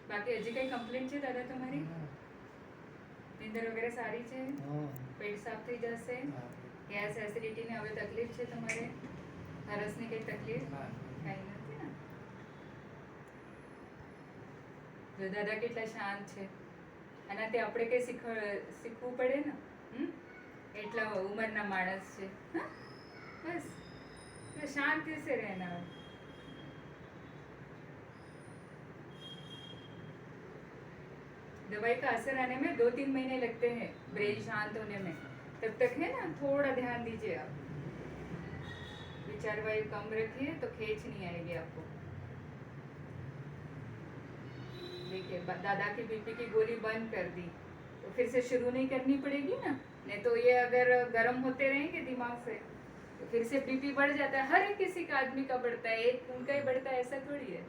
બાકી હજી કઈ કમ્પ્લેન્ટ છે દાદા તમારી? નીંદર વગેરે સારી છે? પેટ સાફ થઈ જશે? ગેસ એસિડિટી ને હવે તકલીફ છે તમારે? હરસની કઈ તકલીફ? કઈ નથી ને? જો દાદા કેટલા શાંત છે. આનાથી આપણે કઈ શીખવું પડે ને? એટલા ઉંમરના માણસ છે. બસ शांति से रहना है. दवाई का असर आने में 2-3 महीने लगते हैं ब्रेन शांत होने में. तब तक है ना थोड़ा ध्यान दीजिए आप. विचार वायु कम रखिए तो खींच नहीं आएगी आपको. देखिए दादा की बीपी की गोली बंद कर दी तो फिर से शुरू नहीं करनी पड़ेगी ना. नहीं तो ये अगर गर्म होते रहेंगे दिमाग से तो फिर से बीपी बढ़ जाता है. हर एक किसी का आदमी का बढ़ता है, एक उनका ही बढ़ता है ऐसा थोड़ी है.